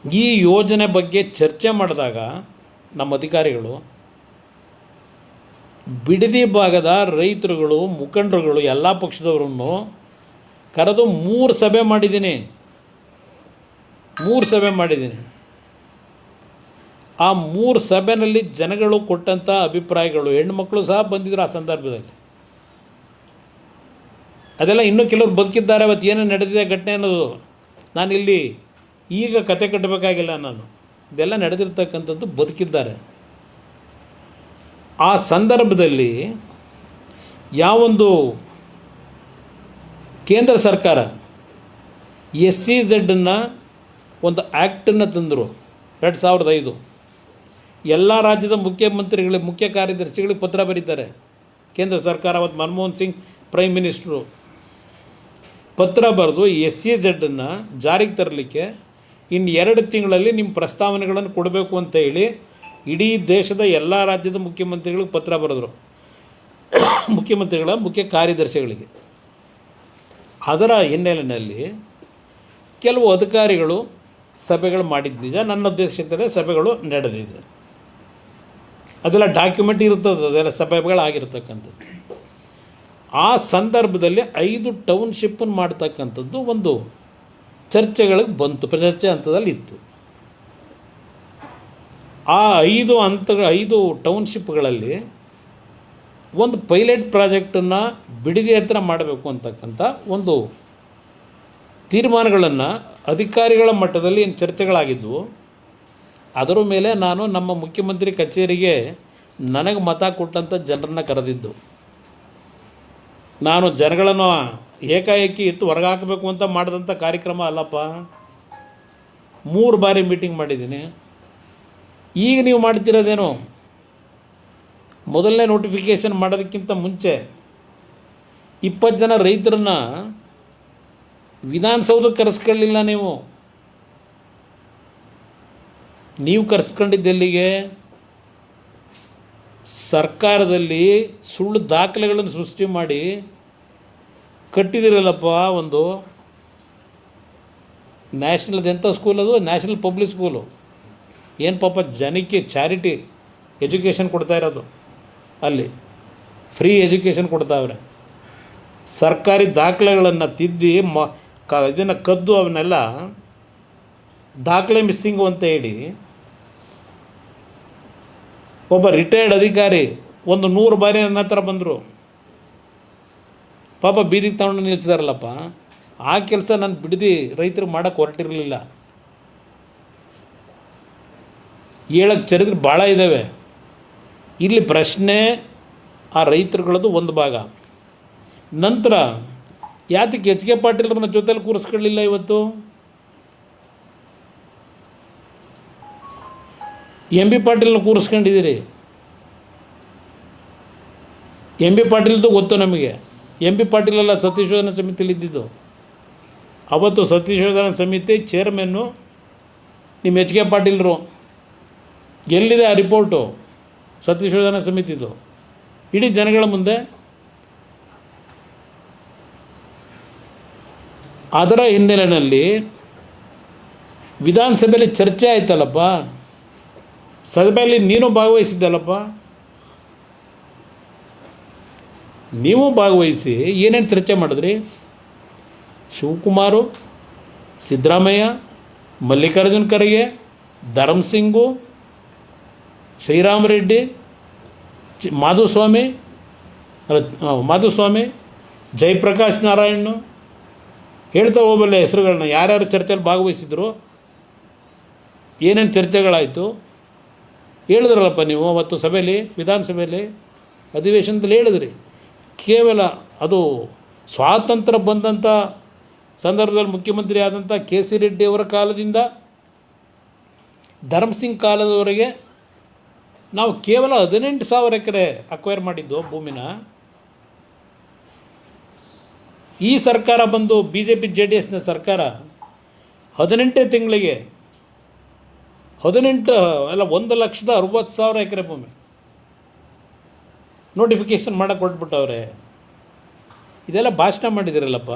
ಈ ಯೋಜನೆ ಬಗ್ಗೆ ಚರ್ಚೆ ಮಾಡಿದಾಗ ನಮ್ಮ ಅಧಿಕಾರಿಗಳು ಬಿಡದಿ ಭಾಗದ ರೈತರುಗಳು, ಮುಖಂಡರುಗಳು, ಎಲ್ಲ ಪಕ್ಷದವರನ್ನು ಕರೆದು 3 ಸಭೆ ಮಾಡಿದ್ದೀನಿ. ಆ 3 ಸಭೆಯಲ್ಲಿ ಜನಗಳು ಕೊಟ್ಟಂಥ ಅಭಿಪ್ರಾಯಗಳು, ಹೆಣ್ಣುಮಕ್ಕಳು ಸಹ ಬಂದಿದ್ದರು ಆ ಸಂದರ್ಭದಲ್ಲಿ. ಅದೆಲ್ಲ ಇನ್ನೂ ಕೆಲವರು ಬದುಕಿದ್ದಾರೆ. ಅವತ್ತು ಏನೇ ನಡೆದಿದೆ ಘಟನೆ ಅನ್ನೋದು ನಾನಿಲ್ಲಿ ಈಗ ಕತೆ ಕಟ್ಟಬೇಕಾಗಿಲ್ಲ. ಇದೆಲ್ಲ ನಡೆದಿರ್ತಕ್ಕಂಥದ್ದು ಬದುಕಿದ್ದಾರೆ. ಆ ಸಂದರ್ಭದಲ್ಲಿ ಯಾವೊಂದು ಕೇಂದ್ರ ಸರ್ಕಾರ SEZ ಒಂದು ಆ್ಯಕ್ಟನ್ನು ತಂದರು 2005. ಎಲ್ಲ ರಾಜ್ಯದ ಮುಖ್ಯಮಂತ್ರಿಗಳಿಗೆ, ಮುಖ್ಯ ಕಾರ್ಯದರ್ಶಿಗಳಿಗೆ ಪತ್ರ ಬರೀತಾರೆ ಕೇಂದ್ರ ಸರ್ಕಾರ. ಅವತ್ತು ಮನಮೋಹನ್ ಸಿಂಗ್ ಪ್ರೈಮ್ ಮಿನಿಸ್ಟ್ರು ಪತ್ರ ಬರೆದು SEZ ಜಾರಿಗೆ ತರಲಿಕ್ಕೆ ಇನ್ನು 2 ತಿಂಗಳಲ್ಲಿ ನಿಮ್ಮ ಪ್ರಸ್ತಾವನೆಗಳನ್ನು ಕೊಡಬೇಕು ಅಂತ ಹೇಳಿ ಇಡೀ ದೇಶದ ಎಲ್ಲ ರಾಜ್ಯದ ಮುಖ್ಯಮಂತ್ರಿಗಳಿಗೆ ಪತ್ರ ಬರೆದರು, ಮುಖ್ಯಮಂತ್ರಿಗಳ ಮುಖ್ಯ ಕಾರ್ಯದರ್ಶಿಗಳಿಗೆ. ಅದರ ಹಿನ್ನೆಲೆಯಲ್ಲಿ ಕೆಲವು ಅಧಿಕಾರಿಗಳು ಸಭೆಗಳು ಮಾಡಿದ್ದು ನಿಜ. ನನ್ನ ಅಧ್ಯಕ್ಷತೆಯಲ್ಲಿ ಸಭೆಗಳು ನಡೆದಿದೆ. ಅದೆಲ್ಲ ಡಾಕ್ಯುಮೆಂಟ್ ಇರ್ತದೆ, ಅದೆಲ್ಲ ಸಭೆಗಳಾಗಿರ್ತಕ್ಕಂಥದ್ದು. ಆ ಸಂದರ್ಭದಲ್ಲಿ 5 ಟೌನ್ಶಿಪ್ಪನ್ನು ಮಾಡ್ತಕ್ಕಂಥದ್ದು ಒಂದು ಚರ್ಚೆಗಳಿಗೆ ಬಂತು, ಚರ್ಚೆ ಹಂತದಲ್ಲಿ ಇತ್ತು. ಆ 5 ಟೌನ್ಶಿಪ್ಗಳಲ್ಲಿ ಒಂದು ಪೈಲಟ್ ಪ್ರಾಜೆಕ್ಟನ್ನು ಬಿಡದಿ ಹತ್ರ ಮಾಡಬೇಕು ಅಂತಕ್ಕಂಥ ಒಂದು ತೀರ್ಮಾನಗಳನ್ನು ಅಧಿಕಾರಿಗಳ ಮಟ್ಟದಲ್ಲಿ ಏನು ಚರ್ಚೆಗಳಾಗಿದ್ದವು, ಅದರ ಮೇಲೆ ನಾನು ನಮ್ಮ ಮುಖ್ಯಮಂತ್ರಿ ಕಚೇರಿಗೆ ನನಗೆ ಮತ ಕೊಟ್ಟಂಥ ಜನರನ್ನು ಕರೆದಿದ್ದು. ನಾನು ಜನಗಳನ್ನು ಏಕಾಏಕಿ ಎತ್ತು ಹೊರಗೆ ಹಾಕಬೇಕು ಅಂತ ಮಾಡಿದಂಥ ಕಾರ್ಯಕ್ರಮ ಅಲ್ಲಪ್ಪ. 3 ಬಾರಿ ಮೀಟಿಂಗ್ ಮಾಡಿದ್ದೀನಿ. ಈಗ ನೀವು ಮಾಡ್ತಿರೋದೇನು, ಮೊದಲನೇ ನೋಟಿಫಿಕೇಷನ್ ಮಾಡೋದಕ್ಕಿಂತ ಮುಂಚೆ 20 ಜನ ರೈತರನ್ನ ವಿಧಾನಸೌಧಕ್ಕೆ ಕರೆಸ್ಕೊಳ್ಳಿಲ್ಲ. ನೀವು ಕರೆಸ್ಕೊಂಡಿದ್ದೆಲ್ಲಿಗೆ? ಸರ್ಕಾರದಲ್ಲಿ ಸುಳ್ಳು ದಾಖಲೆಗಳನ್ನು ಸೃಷ್ಟಿ ಮಾಡಿ ಕಟ್ಟಿದಿರಲ್ಲಪ್ಪ. ಒಂದು ನ್ಯಾಷನಲ್ ಎಂಥ ಸ್ಕೂಲ್ ಅದು, ನ್ಯಾಷನಲ್ ಪಬ್ಲಿಕ್ ಸ್ಕೂಲು. ಏನು ಪಾಪ ಜನಕ್ಕೆ ಚಾರಿಟಿ ಎಜುಕೇಷನ್ ಕೊಡ್ತಾ ಇರೋದು, ಅಲ್ಲಿ ಫ್ರೀ ಎಜುಕೇಷನ್ ಕೊಡ್ತಾವ್ರೆ. ಸರ್ಕಾರಿ ದಾಖಲೆಗಳನ್ನು ತಿದ್ದಿ ಇದನ್ನು ಕದ್ದು ಅವನ್ನೆಲ್ಲ ದಾಖಲೆ ಮಿಸ್ಸಿಂಗು ಅಂತ ಹೇಳಿ ಒಬ್ಬ ರಿಟೈರ್ಡ್ ಅಧಿಕಾರಿ ಒಂದು 100 ಬಾರಿ ನನ್ನ ಹತ್ರ ಬಂದರು. ಪಾಪ ಬೀದಿಗೆ ತಗೊಂಡು ನಿಲ್ಲಿಸಿದಾರಲ್ಲಪ್ಪ. ಆ ಕೆಲಸ ನಾನು ಬಿಡದಿ ರೈತರಿಗೆ ಮಾಡೋಕ್ಕೆ ಹೊರಟಿರಲಿಲ್ಲ. ಹೇಳಕ್ಕೆ ಚರಿತ್ರೆ ಭಾಳ ಇದ್ದಾವೆ. ಇಲ್ಲಿ ಪ್ರಶ್ನೆ ಆ ರೈತರುಗಳದ್ದು ಒಂದು ಭಾಗ. ನಂತರ ಯಾತಕ್ಕೆ HK ಪಾಟೀಲ್ರನ್ನ ಜೊತೆಲಿ ಕೂರಿಸ್ಕೊಳ್ಳಿಲ್ಲ? ಇವತ್ತು MB ಪಾಟೀಲ್ನ ಕೂರಿಸ್ಕೊಂಡಿದ್ದೀರಿ. MB ಪಾಟೀಲ್ದು ಗೊತ್ತು ನಮಗೆ. MB ಪಾಟೀಲೆಲ್ಲ ಸತೀಶ್ ಯೋಜನಾ ಸಮಿತಿಯಲ್ಲಿ ಇದ್ದಿದ್ದು. ಅವತ್ತು ಸತೀಶ್ ಯೋಜನಾ ಸಮಿತಿ ಚೇರ್ಮನ್ನು ನಿಮ್ಮ HK ಪಾಟೀಲ್ರು. ಎಲ್ಲಿದೆ ಆ ರಿಪೋರ್ಟು ಸತೀಶ್ ಯೋಜನಾ ಸಮಿತಿದು? ಇಡೀ ಜನಗಳ ಮುಂದೆ. ಅದರ ಹಿನ್ನೆಲೆಯಲ್ಲಿ ವಿಧಾನಸಭೆಯಲ್ಲಿ ಚರ್ಚೆ ಆಯ್ತಲ್ಲಪ್ಪ. ಸಭೆಯಲ್ಲಿ ನೀನು ಭಾಗವಹಿಸಿದ್ದಲ್ಲಪ್ಪ. ನೀವು ಭಾಗವಹಿಸಿ ಏನೇನು ಚರ್ಚೆ ಮಾಡಿದ್ರಿ? ಶಿವಕುಮಾರು, ಸಿದ್ದರಾಮಯ್ಯ, ಮಲ್ಲಿಕಾರ್ಜುನ್ ಖರ್ಗೆ, ಧರ್ಮಸಿಂಗು, ಶ್ರೀರಾಮರೆಡ್ಡಿ, ಮಾಧುಸ್ವಾಮಿ, ಜಯಪ್ರಕಾಶ್ ನಾರಾಯಣ್, ಹೇಳ್ತಾ ಹೋಗಬಲ್ಲ ಹೆಸರುಗಳನ್ನ. ಯಾರ್ಯಾರು ಚರ್ಚೆಯಲ್ಲಿ ಭಾಗವಹಿಸಿದ್ರು, ಏನೇನು ಚರ್ಚೆಗಳಾಯಿತು ಹೇಳಿದ್ರಲ್ಲಪ್ಪ ನೀವು ಅವತ್ತು ಸಭೆಯಲ್ಲಿ, ವಿಧಾನಸಭೆಯಲ್ಲಿ ಅಧಿವೇಶನದಲ್ಲಿ ಹೇಳಿದ್ರಿ. ಕೇವಲ ಅದು ಸ್ವಾತಂತ್ರ್ಯ ಬಂದಂಥ ಸಂದರ್ಭದಲ್ಲಿ ಮುಖ್ಯಮಂತ್ರಿ ಆದಂಥ KC ರೆಡ್ಡಿ ಅವರ ಕಾಲದಿಂದ ಧರ್ಮಸಿಂಗ್ ಕಾಲದವರೆಗೆ ನಾವು ಕೇವಲ 18,000 ಎಕರೆ ಅಕ್ವೈರ್ ಮಾಡಿದ್ದು ಭೂಮಿನ. ಈ ಸರ್ಕಾರ ಬಂದು BJP JDSನ ಸರ್ಕಾರ 18 ತಿಂಗಳಿಗೆ 1,60,000 ಎಕರೆ ಭೂಮಿ ನೋಟಿಫಿಕೇಷನ್ ಮಾಡೋಕ್ಕೆ ಕೊಟ್ಬಿಟ್ಟವ್ರೆ. ಇದೆಲ್ಲ ಭಾಷಣ ಮಾಡಿದಿರಲ್ಲಪ್ಪ.